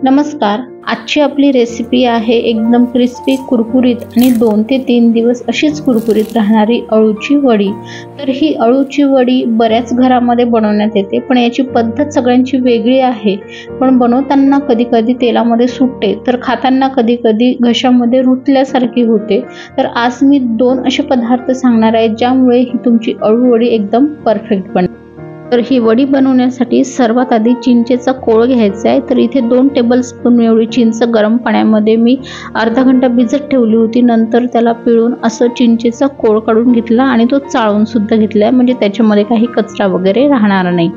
नमस्कार. आजची आपली रेसिपी आहे एकदम क्रिस्पी कुरकुरीत आणि 2 ते 3 दिवस अशीच कुरकुरीत राहणारी अळूची वडी. तर ही अळूची वडी बऱ्याच घरामध्ये बनवण्यात येते, पण याची पद्धत सगळ्यांची वेगळी आहे. पण बनवताना कधी-कधी तेलामध्ये सुटते, तर खाताना कधी-कधी घशामध्ये रुतल्यासारखी होते. तर आज मी 2 असे पदार्थ सांगणार आहे ज्यामुळे ही तुमची अळू वडी एकदम परफेक्ट बनेल. तर ही वडी बनवण्यासाठी सर्वात आधी चिंचेचा कोळ घ्यायचा आहे. तर इथे 2 टेबलस्पून एवढी चिंच गरम पाण्यामध्ये मी अर्धा घंटा भिजत ठेवली होती. नंतर त्याला पिळून असं चिंचेचा कोळ काढून घेतला आणि तो चाळून सुद्धा घेतला, म्हणजे त्याच्यामध्ये काही कचरा वगैरे राहणार नाही.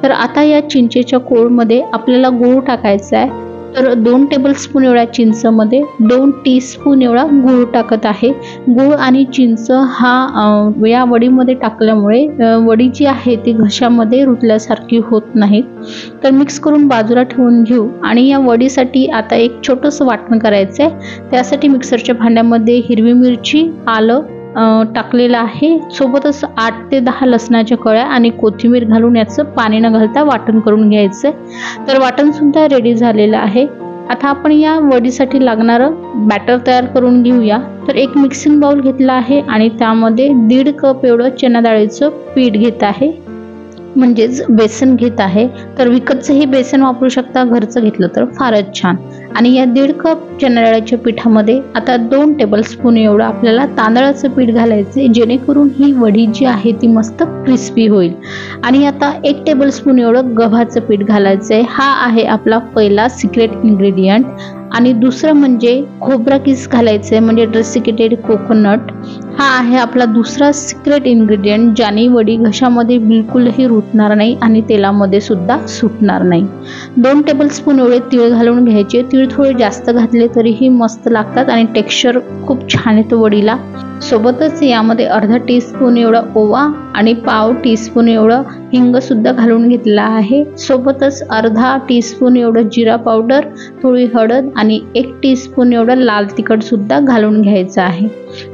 तर आता या चिंचेच्या कोळमध्ये आपल्याला गूळ टाकायचा आहे. तर 2 टेबलस्पून एवढ्या चिंचमध्ये 2 टीस्पून एवढा गूळ टाकत आहे. गूळ आणि चिंच हा या वडीमध्ये टाकल्यामुळे वडी जी आहे ती घशामध्ये रुतल्यासारखी होत नाही. तर मिक्स करून बाजूला ठेवून घेऊ. आणि या वडीसाठी आता एक छोटंसं वाटण करायचं आहे. त्यासाठी मिक्सरच्या भांड्यामध्ये हिरवी मिरची, आलं टाकलेलं आहे. सोबतच 8 ते 10 लसणाच्या कळ्या आणि कोथिंबीर घालून याचं पाणी न घालता वाटण करून घ्यायचं. तर वाटण सुद्धा रेडी झालेलं आहे. आता आपण या वडीसाठी लागणारं बॅटर तयार करून घेऊया. तर एक मिक्सिंग बाउल घेतला आहे आणि त्यामध्ये 1.5 कप एवढं चणा डाळीचं पीठ घेत आहे, म्हणजेच बेसन घेत आहे. तर विकतचंही बेसन वापरू शकता, घरचं घेतलं तर फारच छान. आणि या 1.5 कप चणा डाळीच्या पिठामध्ये आता 2 टेबलस्पून एवढं आपल्याला तांदळाचं पीठ घालायचे, जेणेकरून ही वडी जी आहे ती मस्त क्रिस्पी होईल. आणि आता 1 टेबलस्पून एवढं गव्हाचं पीठ घालायचं आहे. हा आहे आपला पहिला सिक्रेट इन्ग्रेडियंट. आणि दुसरं म्हणजे खोबरा किस घालायचं आहे, म्हणजे डेसिकेटेड कोकोनट. हा आहे आपला दुसरा सिक्रेट इन्ग्रेडियंट, ज्याने वडी घशामध्ये बिलकुलही रुतणार नाही आणि तेलामध्ये सुद्धा सुटणार नाही. 2 टेबलस्पून एवढे तीळ घालून घ्यायचे. तीळ थोडे जास्त घातले तरीही मस्त लागतात आणि टेक्स्चर खूप छान येतं वडीला. सोबतच यामध्ये अर्धा टीस्पून एवढा ओवा आणि पाव टीस्पून एवढं हिंग सुद्धा घालून घेतला आहे. सोबतच अर्धा टीस्पून एवढं जिरा पावडर, थोडी हळद आणि 1 टीस्पून एवढं लाल तिखट सुद्धा घालून घ्यायचं आहे.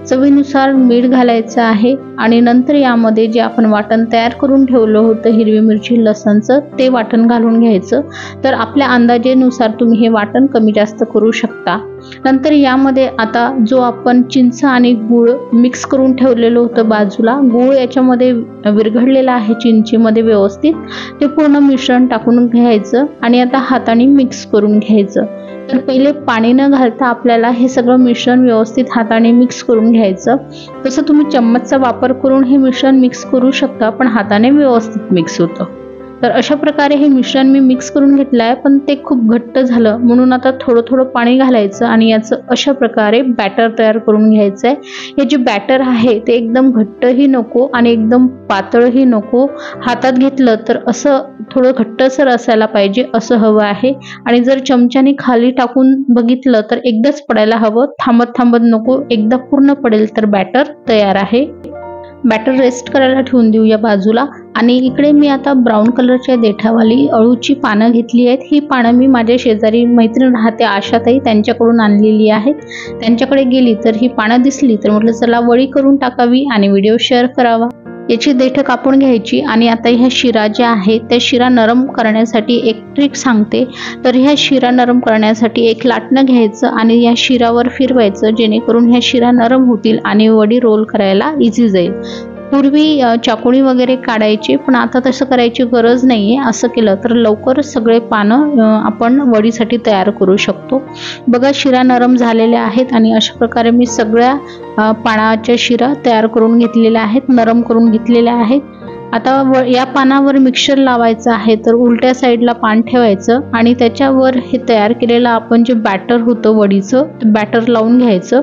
चवीनुसार मीठ घालायचं आहे. आणि नंतर यामध्ये जे आपण वाटण तयार करून ठेवलं होतं हिरवी मिरची लसणचं, ते वाटण घालून घ्यायचं. तर आपल्या अंदाजेनुसार तुम्ही हे वाटण कमी जास्त करू शकता. नंतर यामध्ये आता जो आपण चिंच आणि गूळ मिक्स करून ठेवलेलं होतं बाजूला, गूळ याच्यामध्ये विरघळलेला आहे चिंचेमध्ये व्यवस्थित, ते पूर्ण मिश्रण टाकून घ्यायचं आणि आता हाताने मिक्स करून घ्यायचं. तर पहिले पाणी न घालता आपल्याला हे सगळं मिश्रण व्यवस्थित हाताने मिक्स करून घ्यायचं. तसं तुम्ही चम्मचचा वापर करून हे मिश्रण मिक्स करू शकता, पण हाताने व्यवस्थित मिक्स होतं. तर अशा प्रकारे हे मिश्रण मी मिक्स करून घेतलं आहे, पण ते खूप घट्ट झालं म्हणून आता थोडं थोडं पाणी घालायचं आणि याचं अशा प्रकारे बॅटर तयार करून घ्यायचं आहे. हे जे बॅटर आहे ते एकदम घट्टही नको आणि एकदम पातळही नको. हातात घेतलं तर असं थोडं घट्टसर असायला पाहिजे, असं हवं आहे. आणि जर चमच्याने खाली टाकून बघितलं तर एकदाच पडायला हवं, थांबत थांबत नको. एकदा पूर्ण पडेल तर बॅटर तयार आहे. बॅटर रेस्ट करायला ठेवून देऊया बाजूला. आणि इकडे मी आता ब्राऊन कलरच्या देठावाली अळूची पानं घेतली आहेत. ही पानं मी माझ्या शेजारी मैत्रीण राहते आशाताई, त्यांच्याकडून आणलेली आहेत. त्यांच्याकडे गेली तर ही पानं दिसली तर म्हटलं चला वडी करून टाकावी आणि व्हिडिओ शेअर करावा. याची देठं कापून घ्यायची. आणि आता ह्या शिरा ज्या आहेत त्या शिरा नरम करण्यासाठी एक ट्रिक सांगते. तर ह्या शिरा नरम करण्यासाठी एक लाटणं घ्यायचं आणि या शिरावर फिरवायचं, जेणेकरून ह्या शिरा नरम होतील आणि वडी रोल करायला इझी जाईल. पूर्वी चाकोणी वगैरे काढायचे, पण आता तसं करायची गरज नाही आहे. असं केलं तर लवकर सगळे पानं आपण वडीसाठी तयार करू शकतो. बघा शिरा नरम झालेल्या आहेत आणि अशा प्रकारे मी सगळ्या पानाच्या शिरा तयार करून घेतलेल्या आहेत, नरम करून घेतलेल्या आहेत. आता या पानावर मिक्सचर लावायचं आहे. तर उलट्या साईडला पान ठेवायचं आणि त्याच्यावर हे तयार केलेलं आपण जे बॅटर होतं वडीचं, बॅटर लावून घ्यायचं.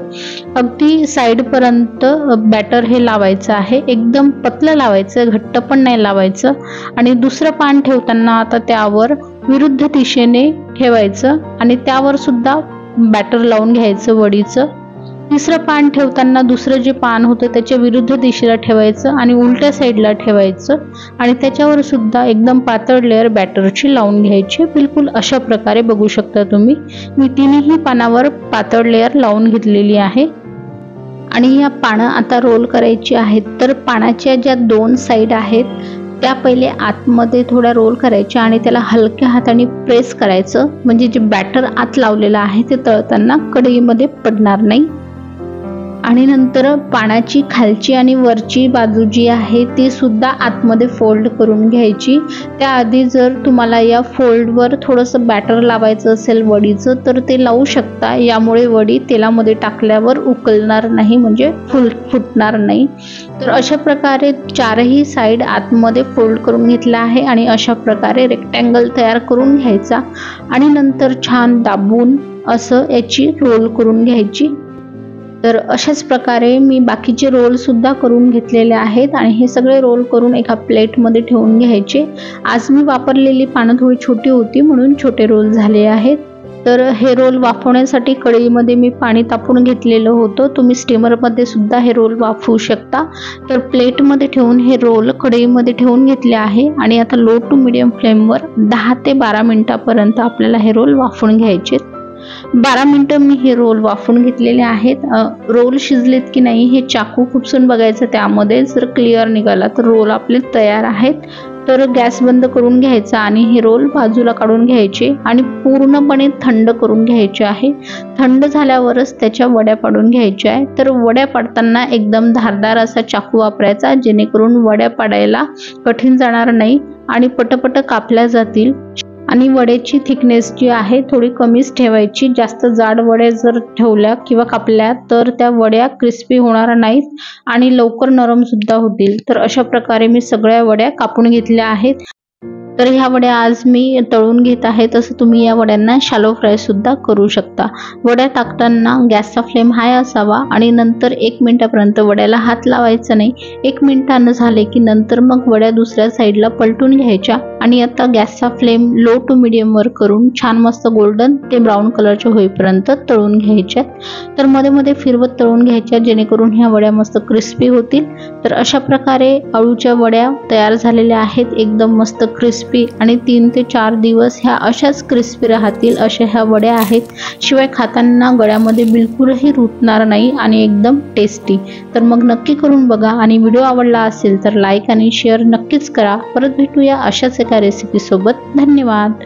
अगदी साईडपर्यंत बॅटर हे लावायचं आहे. एकदम पतलं लावायचं, घट्ट पण नाही लावायचं. आणि दुसरं पान ठेवताना आता त्यावर विरुद्ध दिशेने ठेवायचं आणि त्यावर सुद्धा बॅटर लावून घ्यायचं वडीचं. तिसरं पान ठेवताना दुसरं जे पान होतं त्याच्या विरुद्ध दिशेला ठेवायचं आणि उलट्या साईडला ठेवायचं आणि त्याच्यावर सुद्धा एकदम पातळ लेअर बॅटरची लावून घ्यायची. बिलकुल अशा प्रकारे बघू शकता तुम्ही. मी तिन्ही पानावर पातळ लेअर लावून घेतलेली आहे. आणि या पानं आता रोल करायची आहेत. तर पानाच्या ज्या 2 साईड आहेत त्या पहिले आतमध्ये थोडा रोल करायचे आणि त्याला हलक्या हाताने प्रेस करायचं, म्हणजे जे बॅटर आत लावलेलं आहे ते तळताना कढईमध्ये पडणार नाही। आणि नंतर पानाची खालची आणि वरची बाजू जी आहे ती सुद्धा आतमध्ये फोल्ड करून घ्यायची। त्याआधी जर तुम्हाला या फोल्डवर थोडंसं बॅटर लावायचं असेल वडीचं तर ते लावू शकता, यामुळे वडी तेलामध्ये टाकल्यावर उकलणार नाही, म्हणजे फुटणार नाही। तर अशा प्रकारे चारही साइड आतमध्ये फोल्ड करून घेतला आहे आणि अशा प्रकारे रेक्टँगल तयार करून घ्यायचा आणि नंतर छान दाबून असं याची रोल करून घ्यायची। तर अशाच प्रकारे मी बाकीचे रोल सुद्धा करून घेतलेले आहेत आणि हे सगळे रोल करून एका प्लेटमध्ये ठेवून घ्यायचे। आज मी वापरलेली पानं थोडी छोटी होती म्हणून छोटे रोल झाले आहेत। तर हे रोल वाफवण्यासाठी कढईमध्ये मी पाणी तापवून घेतलेलं होतं, तुम्ही स्टीमरमध्ये सुद्धा हे रोल वाफवू शकता। तर प्लेटमध्ये ठेवून हे रोल कढईमध्ये ठेवून घेतले आहे आणि आता लो टू मीडियम फ्लेमवर 10 ते 12 मिनिटापर्यंत आपल्याला हे रोल वाफवून घ्यायचे। 12 मिनिटं मी हे रोल वाफवून घेतलेले आहेत। रोल शिजलेत की नाही हे चाकू खुपसून बघायचं, त्यामध्ये जर क्लिअर निघाला तर रोल आपले तयार आहेत। तर गॅस बंद करून घ्यायचा आणि हे रोल बाजूला काढून घ्यायचे आणि पूर्णपणे थंड करून घ्यायचे आहे। थंड झाल्यावरच त्याच्या वड्या पाडून घ्यायच्या आहे। तर वड्या पाडताना एकदम धारदार असा चाकू वापरायचा, जेणेकरून वड्या पाडायला कठीण जाणार नाही आणि पटपट कापल्या जातील। आणि वड्याची थिकनेस जी आहे थोडी कमीच ठेवायची, जास्त जाड वड्या जर ठेवल्या किंवा कापल्या तर त्या वड्या क्रिस्पी होणार नाहीत आणि लवकर नरम सुद्धा होतील। तर अशा प्रकारे मी सगळ्या वड्या कापून घेतल्या आहेत। तर ह्या वड्या आज मी तळून घेत आहे, तसं तुम्ही या वड्यांना शॅलो फ्राय सुद्धा करू शकता। वड्या टाकताना गॅसचा फ्लेम हाय असावा आणि नंतर 1 मिनिटापर्यंत वड्याला हात लावायचा नाही। 1 मिनिटानं झाले की नंतर मग वड्या दुसऱ्या साईडला पलटून घ्यायच्या आणि आता गॅसचा फ्लेम लो टू मीडियम वर करून छान मस्त गोल्डन ते ब्राऊन कलरचे होईपर्यंत तळून घ्यायच्या। तर मध्ये मध्ये फिरवत तळून घ्यायच्या, जेणेकरून ह्या वड्या मस्त क्रिस्पी होतील। तर अशा प्रकारे अळूच्या वड्या तयार झालेल्या आहेत, एकदम मस्त क्रिस्पी आणि 3 ते 4 दिवस ह्या अशाच क्रिस्पी राहतील अशा ह्या वड्या आहेत। शिवाय खाताना गळ्यामध्ये बिलकुलही रुतणार नाही आणि एकदम टेस्टी। तर मग नक्की करून बघा आणि व्हिडिओ आवडला असेल तर लाईक आणि शेअर नक्कीच करा। परत भेटूया अशाच एका रेसिपी सोबत। धन्यवाद।